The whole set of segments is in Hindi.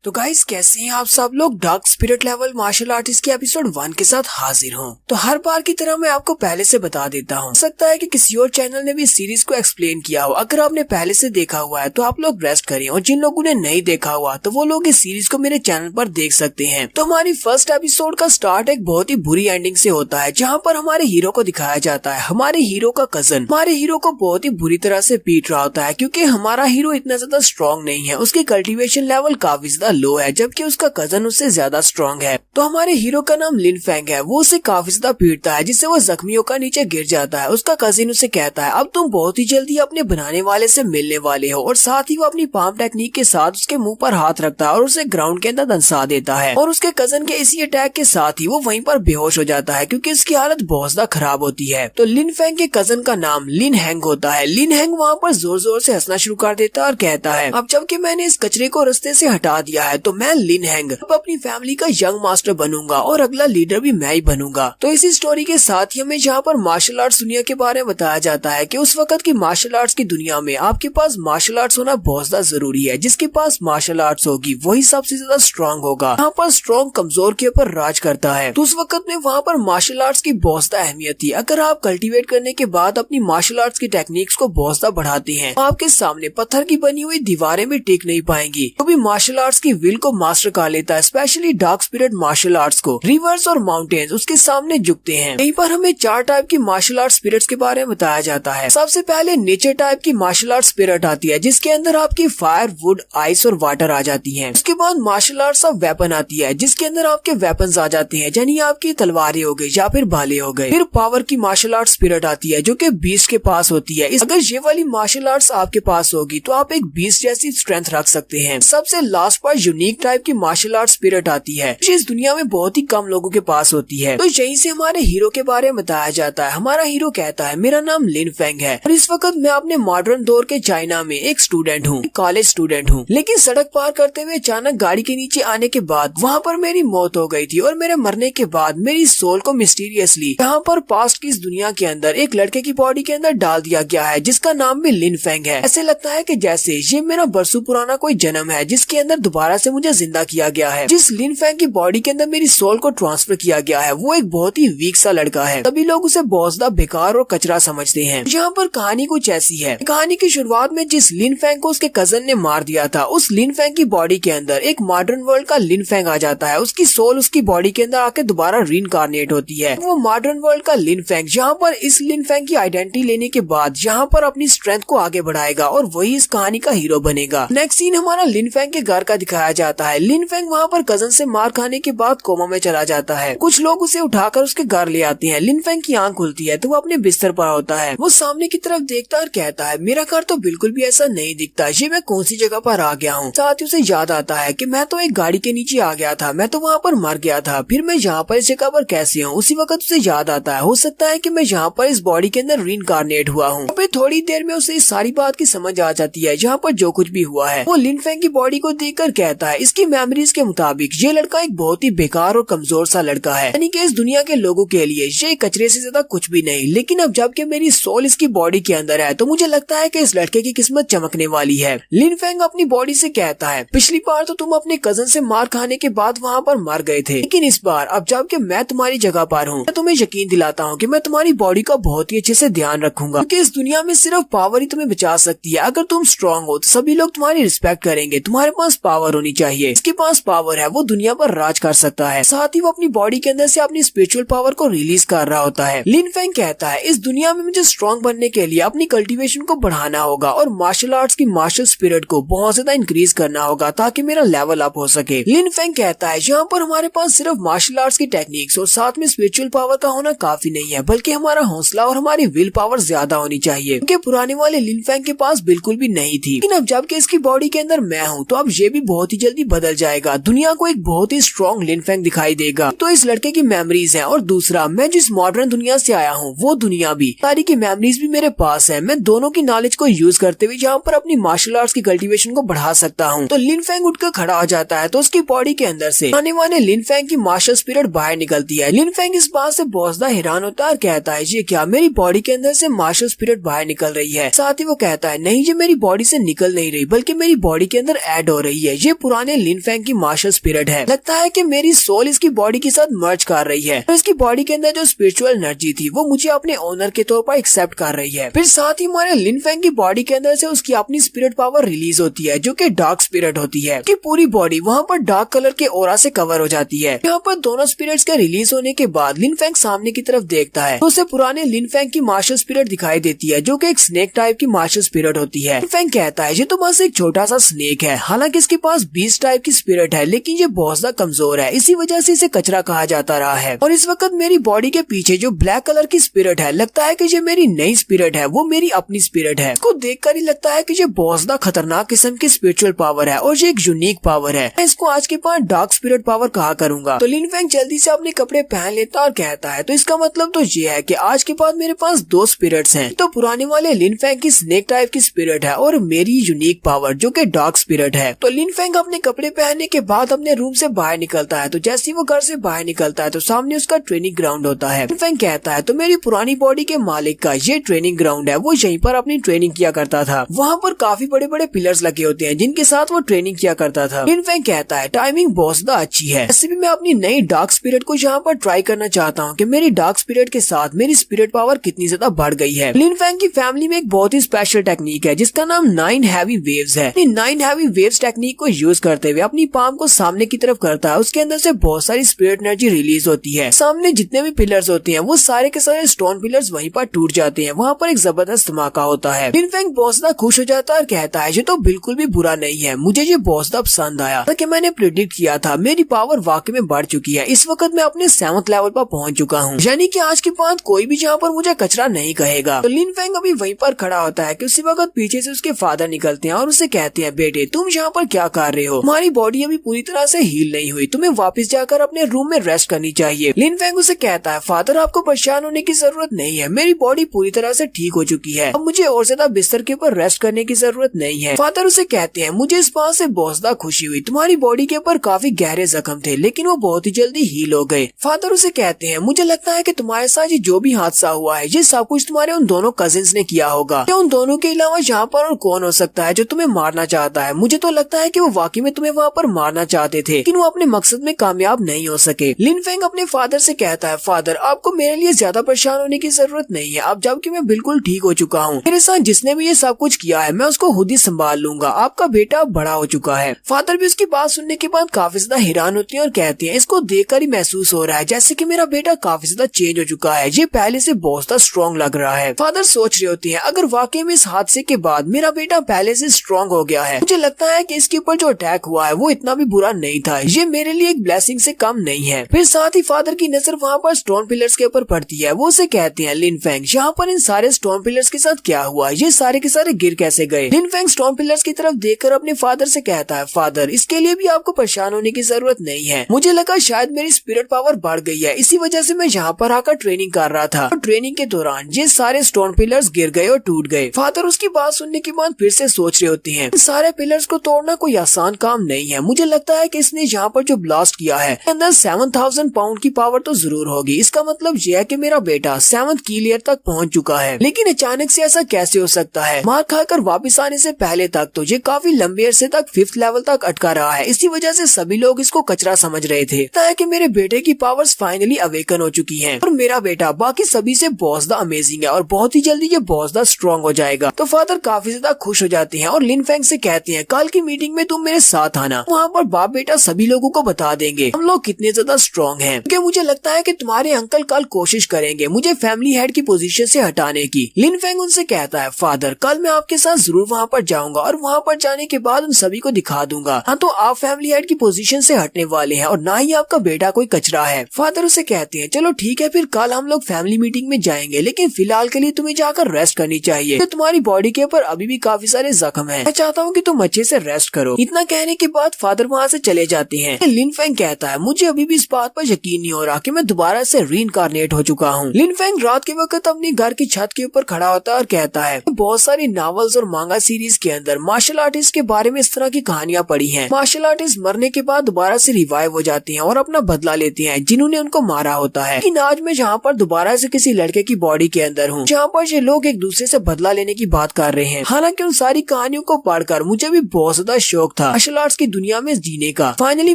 तो गाइस कैसे हैं आप सब लोग। Dark spirit level martial artist के एपिसोड 1 के साथ हाजिर हूं। तो हर बार की तरह मैं आपको पहले से बता देता हूं। हो सकता है कि किसी और चैनल ने भी इस सीरीज को एक्सप्लेन किया हो। अगर आपने पहले से देखा हुआ है तो आप लोग रेस्ट करें, और जिन लोगों ने नहीं देखा हुआ तो वो लोग इस सीरीज को मेरे चैनल पर देख सकते हैं। तो हमारी फर्स्ट एपिसोड का स्टार्ट एक बहुत ही बुरी एंडिंग से होता है, जहाँ पर हमारे हीरो को दिखाया जाता है हमारे हीरो का कजन हमारे हीरो को बहुत ही बुरी तरह से पीट रहा होता है, क्योंकि हमारा हीरो इतना ज्यादा स्ट्रॉन्ग नहीं है। उसकी कल्टीवेशन लेवल काफी ज्यादा लो है, जबकि उसका कजन उससे ज्यादा स्ट्रॉन्ग है। तो हमारे हीरो का नाम लिन फेंग है। वो उसे काफी ज्यादा पीटता है, जिससे वो जख्मियों का नीचे गिर जाता है। उसका कजिन उसे कहता है अब तुम बहुत ही जल्दी अपने बनाने वाले से मिलने वाले हो, और साथ ही वो अपनी पाम टेक्निक के साथ उसके मुंह पर हाथ रखता है और उसे ग्राउंड के अंदर दंसा देता है। और उसके कजन के इसी अटैक के साथ ही वो वहीं पर बेहोश हो जाता है, क्योंकि उसकी हालत बहुत ज्यादा खराब होती है। तो लिन फेंग के कजन का नाम लिन हैंग होता है। लिन हैंग वहाँ पर जोर जोर से हंसना शुरू कर देता है और कहता है अब जबकि मैंने इस कचरे को रास्ते से हटा दिया है तो मैं लिन हैंग अब अपनी फैमिली का यंग मास्टर बनूंगा और अगला लीडर भी मैं ही बनूंगा। तो इसी स्टोरी के साथ ही हमें जहाँ पर मार्शल आर्ट्स दुनिया के बारे में बताया जाता है कि उस वक्त की मार्शल आर्ट्स की दुनिया में आपके पास मार्शल आर्ट्स होना बहुत ज्यादा जरूरी है। जिसके पास मार्शल आर्ट्स होगी वही सबसे ज्यादा स्ट्रॉन्ग होगा। यहाँ पर स्ट्रॉन्ग कमजोर के ऊपर राज करता है। तो उस वक्त में वहाँ पर मार्शल आर्ट्स की बहुत ज्यादा अहमियत थी। अगर आप कल्टीवेट करने के बाद अपनी मार्शल आर्ट्स की टेक्निक्स को बहुत ज्यादा बढ़ाते हैं, आपके सामने पत्थर की बनी हुई दीवारें भी टिक नहीं पाएंगी। तो भी मार्शल आर्ट्स की विल को मास्टर कर लेता है, specially dark spirit martial arts को। रिवर्स और माउंटेन्स उसके सामने झुकते हैं। यहीं पर हमें 4 टाइप की मार्शल आर्ट स्पिरिट्स के बारे में बताया जाता है। सबसे पहले नेचर टाइप की मार्शल आर्ट स्पिरिट आती है, जिसके अंदर आपकी फायर, वुड, आइस और वाटर आ जाती है। उसके बाद मार्शल आर्ट्स ऑफ वेपन आती है, जिसके अंदर आपके वेपन्स आ जाते हैं, यानी आपकी तलवारें हो गई या फिर भाले हो गए। फिर पावर की मार्शल आर्ट स्पिरिट आती है, जो कि बीस्ट के पास होती है। अगर ये वाली मार्शल आर्ट्स आपके पास होगी तो आप एक बीस्ट जैसी स्ट्रेंथ रख सकते हैं। सबसे लास्ट पर यूनिक टाइप की मार्शल आर्ट स्पिरिट आती है, जो इस दुनिया में बहुत ही कम लोगों के पास होती है। तो यहीं से हमारे हीरो के बारे में बताया जाता है। हमारा हीरो कहता है मेरा नाम लिन फेंग है और इस वक्त मैं अपने मॉडर्न दौर के चाइना में एक स्टूडेंट हूँ, कॉलेज स्टूडेंट हूँ। लेकिन सड़क पार करते हुए अचानक गाड़ी के नीचे आने के बाद वहाँ पर मेरी मौत हो गई थी, और मेरे मरने के बाद मेरी सोल को मिस्टीरियसली यहाँ पर पास्ट की इस दुनिया के अंदर एक लड़के की बॉडी के अंदर डाल दिया गया है, जिसका नाम भी लिन फेंग है। ऐसे लगता है कि जैसे ये मेरा बरसों पुराना कोई जन्म है, जिसके अंदर दोबारा से मुझे जिंदा किया गया है। जिस लिन फेंग की बॉडी के अंदर मेरी सोल को ट्रांसफर किया गया है वो एक बहुत ही वीक सा लड़का है। तभी लोग उसे बहुत ज्यादा बेकार और कचरा समझते हैं। यहाँ पर कहानी कुछ ऐसी है। कहानी की शुरुआत में जिस लिन फेंग को उसके कजन ने मार दिया था, उस लिन फेंग की बॉडी के अंदर एक मॉडर्न वर्ल्ड का लिन फेंग आ जाता है। उसकी सोल उसकी बॉडी के अंदर आके दोबारा रीइंकार्नेट होती है। वो मॉडर्न वर्ल्ड का लिन फेंग यहाँ पर इस लिन फेंग की आइडेंटिटी लेने के बाद यहाँ पर अपनी स्ट्रेंथ को आगे बढ़ाएगा और वही इस कहानी का हीरो बनेगा। नेक्स्ट सीन हमारा लिन फेंग के घर का दिखाया जाता है। लिन फेंग वहाँ पर कजन से मार खाने के बाद कोमा में चला जाता है। कुछ लोग उसे उठाकर उसके घर ले आते हैं। लिन फेंग की आंख खुलती है तो वो अपने बिस्तर पर होता है। वो सामने की तरफ देखता और कहता है मेरा घर तो बिल्कुल भी ऐसा नहीं दिखता, ये मैं कौन सी जगह पर आ गया हूँ। साथ ही उसे याद आता है कि मैं तो एक गाड़ी के नीचे आ गया था, मैं तो वहाँ पर मर गया था, फिर मैं यहाँ पर इस जगह पर कैसे हूँ। उसी वक्त उसे याद आता है हो सकता है कि मैं यहाँ पर इस बॉडी के अंदर रीइंकार्नेट हुआ हूँ। फिर थोड़ी देर में उसे इस सारी बात की समझ आ जाती है, जहाँ पर जो कुछ भी हुआ है। वो लिन फेंग की बॉडी को देखकर कहता है इसकी मेमोरीज के मुताबिक ये लड़का एक बहुत ही बेकार और कमजोर सा लड़का है, यानी कि इस दुनिया के लोगों के लिए ये कचरे से ज्यादा कुछ भी नहीं। लेकिन अब जबकि मेरी सोल इसकी बॉडी के अंदर है तो मुझे लगता है कि इस लड़के की किस्मत चमकने वाली है। लिन फेंग अपनी बॉडी से कहता है पिछली बार तो तुम अपने कजन से मार खाने के बाद वहाँ पर मर गए थे, लेकिन इस बार अब जबकि मैं तुम्हारी जगह पर हूँ, मैं तुम्हें यकीन दिलाता हूँ कि मैं तुम्हारी बॉडी का बहुत ही अच्छे से ध्यान रखूंगा, क्योंकि इस दुनिया में सिर्फ पावर ही तुम्हें बचा सकती है। अगर तुम स्ट्रॉन्ग हो तो सभी लोग तुम्हारी रिस्पेक्ट करेंगे। तुम्हारे पास पावर होनी चाहिए। इसके पास पावर है, वो दुनिया पर राज कर सकता है। साथ ही वो अपनी बॉडी के अंदर से अपनी स्पिरिचुअल पावर को रिलीज कर रहा होता है। लिन फेंग कहता है इस दुनिया में मुझे स्ट्रॉन्ग बनने के लिए अपनी कल्टीवेशन को बढ़ाना होगा और मार्शल आर्ट्स की मार्शल स्पिरिट को बहुत ज्यादा इंक्रीज करना होगा ताकि मेरा लेवल अप हो सके। लिन फेंग कहता है यहाँ पर हमारे पास सिर्फ मार्शल आर्ट्स की टेक्निक्स और साथ में स्पिरिचुअल पावर का होना काफी नहीं है, बल्कि हमारा हौसला और हमारी विल पावर ज्यादा होनी चाहिए, क्योंकि पुराने वाले लिन फेंग के पास बिल्कुल भी नहीं थी। लेकिन अब जबकि इसकी बॉडी के अंदर मैं हूँ तो अब ये भी बहुत ही जल्दी बदल जाएगा। दुनिया को एक बहुत ही स्ट्रॉन्ग लिन फेंग दिखाई देगा। तो इस लड़के की मेमोरीज है, और दूसरा मैं जिस मॉडर्न दुनिया से आया हूँ वो दुनिया भी सारी की मेमोरीज भी मेरे पास है। मैं दोनों की नॉलेज को यूज करते हुए यहाँ पर अपनी मार्शल आर्ट्स की कल्टीवेशन को बढ़ा सकता हूँ। तो लिन फेंग उठकर खड़ा हो जाता है तो उसकी बॉडी के अंदर से आने वाले लिन फेंग की मार्शल स्पिरिट बाहर निकलती है। लिन फेंग इस बात से बहुत ज्यादा हैरान होता है और कहता है ये क्या, मेरी बॉडी के अंदर से मार्शल स्पिरिट बाहर निकल रही है। साथ ही वो कहता है नहीं, ये मेरी बॉडी से निकल नहीं रही बल्कि मेरी बॉडी के अंदर ऐड हो रही है। ये पुराने लिन फेंग की मार्शल स्पिरिट है। लगता है कि मेरी सोल इसकी बॉडी के साथ मर्ज कर रही है और इसकी बॉडी के अंदर जो स्पिरिचुअल एनर्जी थी वो मुझे अपने ओनर के तौर पर एक्सेप्ट कर रही है। फिर साथ ही हमारे लिन फेंग की बॉडी के अंदर से उसकी अपनी स्पिरिट पावर रिलीज होती है जो कि डार्क स्पिरिट होती है। कि पूरी बॉडी वहाँ पर डार्क कलर के ऑरा से कवर हो जाती है। यहाँ पर दोनों स्पिरिट्स के रिलीज होने के बाद लिन फेंग सामने की तरफ देखता है तो उसे पुराने लिन फेंग की मार्शल स्पिरिट दिखाई देती है जो कि एक स्नेक टाइप की मार्शल स्पिरिट होती है। लिन फेंग कहता है ये तो बस एक छोटा सा स्नेक है, हालांकि इसके पास बीस्ट टाइप की स्पिरिट है लेकिन ये बहुत ज्यादा कमजोर है, इसी वजह से इसे कचरा कहा जाता रहा है। और इस वक्त मेरी बॉडी के पीछे जो ब्लैक कलर की स्पिरिट है, लगता है कि ये मेरी नई स्पिरिट है, वो मेरी अपनी स्पिरिट है। इसको देखकर ही लगता है कि ये बहुत ज्यादा खतरनाक किस्म की स्पिरिचुअल पावर है और ये एक यूनिक पावर है। मैं इसको आज के पास डार्क स्पिरिट पावर कहा करूंगा। तो लिन फेंग जल्दी से अपने कपड़े पहन लेता और कहता है तो इसका मतलब तो ये है कि आज के बाद मेरे पास दो स्पिरिट्स हैं। तो पुराने वाले लिन फेंग की स्नेक टाइप की स्पिरिट है और मेरी यूनिक पावर जो कि डार्क स्पिरिट है। तो लिन फेंग अपने कपड़े पहनने के बाद अपने रूम से बाहर निकलता है। तो जैसे ही वो घर से बाहर निकलता है तो सामने उसका ट्रेनिंग ग्राउंड होता है। लिन फेंग कहता है तो मेरी पुरानी बॉडी के मालिक का ये ट्रेनिंग ग्राउंड है, वो यहीं पर अपनी ट्रेनिंग किया करता था। वहाँ पर काफी बड़े बड़े पिलर्स लगे होते हैं जिनके साथ वो ट्रेनिंग किया करता था। लिन फेंग कहता है टाइमिंग बहुत ज्यादा अच्छी है, ऐसे भी मैं अपनी नई डार्क स्पिरिट को यहाँ पर ट्राई करना चाहता हूँ कि मेरी डार्क स्पिरिट के साथ मेरी स्पिरिट पावर कितनी ज्यादा बढ़ गई है। लिन फेंग की फैमिली में एक बहुत ही स्पेशल टेक्निक है जिसका नाम 9 हैवी वेव्स है। 9 हैवी वेव्स टेक्निक को यूज करते हुए अपनी पाम को सामने की तरफ करता है, उसके अंदर से बहुत सारी स्पिरिट एनर्जी रिलीज होती है। सामने जितने भी पिलर्स होते हैं वो सारे के सारे स्टोन पिलर्स वहीं पर टूट जाते हैं। वहाँ पर एक जबरदस्त धमाका होता है। लिन फेंग बहुत ज्यादा खुश हो जाता है और कहता है ये तो बिल्कुल भी बुरा नहीं है, मुझे ये बहुत ज्यादा पसंद आया। कि मैंने प्रिडिक्ट किया था, मेरी पावर वाकई में बढ़ चुकी है। इस वक्त मैं अपने 7th लेवल पर पहुंच चुका हूँ, यानी कि आज के बाद कोई भी यहाँ पर मुझे कचरा नहीं कहेगा। तो लिन फेंग अभी वहीं पर खड़ा होता है कि उसी वक्त पीछे से उसके फादर निकलते हैं और उसे कहते हैं बेटे तुम यहाँ पर क्या कर रहे हो, हमारी बॉडी अभी पूरी तरह से हील नहीं हुई, तुम्हें वापस जाकर अपने रूम में रेस्ट करनी चाहिए। लिन फेंग उसे कहता है फादर आपको परेशान होने की जरूरत नहीं है, मेरी बॉडी पूरी तरह से ठीक हो चुकी है, अब मुझे और ज्यादा बिस्तर के ऊपर रेस्ट करने की जरूरत नहीं है। फादर उसे कहते हैं मुझे इस बात से बहुत ज्यादा खुशी हुई, तुम्हारी बॉडी के ऊपर काफी गहरे जख्म थे लेकिन वो बहुत ही जल्दी हील हो गए। फादर उसे कहते हैं मुझे लगता है कि तुम्हारे साथ ये जो भी हादसा हुआ है ये सब कुछ तुम्हारे उन दोनों कजिन्स ने किया होगा। क्या उन दोनों के अलावा यहाँ पर और कौन हो सकता है जो तुम्हें मारना चाहता है? मुझे तो लगता है कि वो वाकई में तुम्हें वहाँ पर मारना चाहते थे लेकिन वो अपने मकसद में कामयाब नहीं हो सके। लिन फेंग अपने फादर से कहता है फादर आपको मेरे लिए ज्यादा परेशान होने की जरूरत नहीं है, अब जबकि मैं बिल्कुल ठीक हो चुका हूँ, मेरे साथ जिसने भी ये सब कुछ किया है मैं उसको खुद ही संभाल लूंगा, आपका बेटा बड़ा हो चुका है। फादर भी उसकी बात सुनने के बाद काफी ज्यादा हैरान होती है और कहते हैं इसको देखकर ही महसूस हो रहा है जैसे कि मेरा बेटा काफी ज्यादा चेंज हो चुका है, ये पहले से बहुत ज्यादा स्ट्रॉन्ग लग रहा है। फादर सोच रहे होती है अगर वाकई में इस हादसे के बाद मेरा बेटा पहले से स्ट्रॉन्ग हो गया है, मुझे लगता है कि इसके ऊपर जो अटैक हुआ है वो इतना भी बुरा नहीं था, ये मेरे लिए एक ब्लेसिंग से कम नहीं है। फिर साथ ही फादर की नजर वहाँ पर स्टोन पिलर्स के ऊपर पड़ती है, वो उसे कहते हैं लिन फेंग यहाँ पर इन सारे स्टोन पिलर्स के साथ क्या हुआ, ये सारे के सारे गिर कैसे गए? लिन फेंग स्टोन पिलर्स की तरफ देखकर अपने फादर से कहता है फादर इसके लिए भी आपको परेशान होने की जरूरत नहीं है, मुझे लगा शायद मेरी स्पिरिट पावर बढ़ गई है, इसी वजह से मैं यहाँ पर आकर ट्रेनिंग कर रहा था और ट्रेनिंग के दौरान ये सारे स्टोन पिलर्स गिर गए और टूट गए। फादर उसकी बात सुनने के बाद फिर से सोच रहे होते हैं सारे पिलर्स को तोड़ना कोई आसान काम नहीं है, मुझे लगता है कि इसने यहाँ पर जो ब्लास्ट किया है अंदर 7000 पाउंड की पावर तो जरूर होगी, इसका मतलब यह है कि मेरा बेटा 7th की लेयर तक पहुँच चुका है। लेकिन अचानक से ऐसा कैसे हो सकता है? मार खाकर वापस आने से पहले तक तो ये काफी लंबे अरसे तक 5th लेवल तक अटका रहा है, इसी वजह से सभी लोग इसको कचरा समझ रहे थे। कि मेरे बेटे की पावर्स फाइनली अवेकन हो चुकी हैं और मेरा बेटा बाकी सभी से बहुत ज्यादा अमेजिंग है और बहुत ही जल्दी ये बहुत ज्यादा स्ट्रॉन्ग हो जाएगा। तो फादर काफी ज्यादा खुश हो जाते हैं और लिन फेंग से कहते हैं कल की मीटिंग में तुम मेरे साथ आना, वहाँ पर बाप बेटा सभी लोगों को बता देंगे हम लोग कितने ज्यादा स्ट्रॉन्ग हैं, क्योंकि मुझे लगता है कि तुम्हारे अंकल कल कोशिश करेंगे मुझे फैमिली हेड की पोजीशन से हटाने की। लिन फेंग उनसे कहता है फादर कल मैं आपके साथ जरूर वहाँ पर जाऊंगा और वहाँ पर जाने के बाद उन सभी को दिखा दूंगा हाँ तो आप फैमिली हेड की पोजीशन से हटने वाले हैं और ना ही आपका बेटा कोई कचरा है। फादर उसे कहते हैं चलो ठीक है फिर कल हम लोग फैमिली मीटिंग में जाएंगे, लेकिन फिलहाल के लिए तुम्हें जाकर रेस्ट करनी चाहिए, तो तुम्हारी बॉडी के ऊपर अभी भी काफी सारे जख्म हैं, मैं चाहता हूँ कि तुम अच्छे से रेस्ट करो। इतना कहने के बाद फादर वहाँ से चले जाते हैं। लिन फेंग कहता है मुझे अभी भी इस बात पर यकीन नहीं हो रहा कि मैं दोबारा से रीइंकार्नेट हो चुका हूँ। लिन फेंग रात के वक्त अपने घर की छत के ऊपर खड़ा होता है और कहता है बहुत सारी नॉवेल्स और मांगा सीरीज के अंदर मार्शल आर्टिस्ट के बारे में इस तरह की कहानियां पढ़ी हैं। मार्शल आर्टिस्ट मरने के बाद दोबारा से रिवाइव हो जाते हैं और अपना बदला लेते हैं जिन्होंने उनको मारा होता है। लेकिन आज मैं जहाँ पर दोबारा से किसी लड़के की बॉडी के अंदर हूँ जहाँ पर ये लोग एक दूसरे से बदला लेने की बात कर रहे हैं। हालांकि उन सारी कहानियों को पढ़कर मुझे भी बहुत ज्यादा शौक था था मार्शल आर्ट्स की दुनिया में जीने का। फाइनली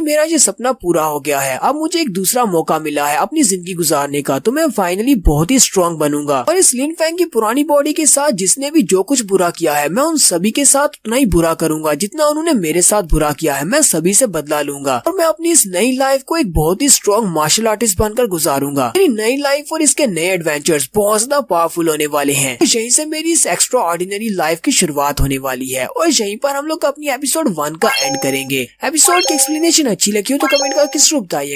मेरा ये सपना पूरा हो गया है। अब मुझे एक दूसरा मौका मिला है अपनी जिंदगी गुजारने का, तो मैं फाइनली बहुत ही स्ट्रॉन्ग बनूंगा और इस लिन फैंग की पुरानी बॉडी के साथ जिसने भी जो कुछ बुरा किया है मैं उन सभी के साथ उतना ही बुरा करूंगा जितना उन्होंने मेरे साथ बुरा किया है। मैं सभी से बदला लूंगा और मैं अपनी इस नई लाइफ को एक बहुत ही स्ट्रॉन्ग मार्शल आर्टिस्ट बनकर गुजारूंगा। मेरी नई लाइफ और इसके नए एडवेंचर्स बहुत ज्यादा पावरफुल होने वाले हैं। यहीं से मेरी इस एक्स्ट्रा ऑर्डिनरी लाइफ की शुरुआत होने वाली है और यहीं पर हम लोग अपनी एपिसोड 1 का एंड करेंगे। एपिसोड की एक्सप्लेनेशन अच्छी लगी हो तो कमेंट करके जरूर बताइए।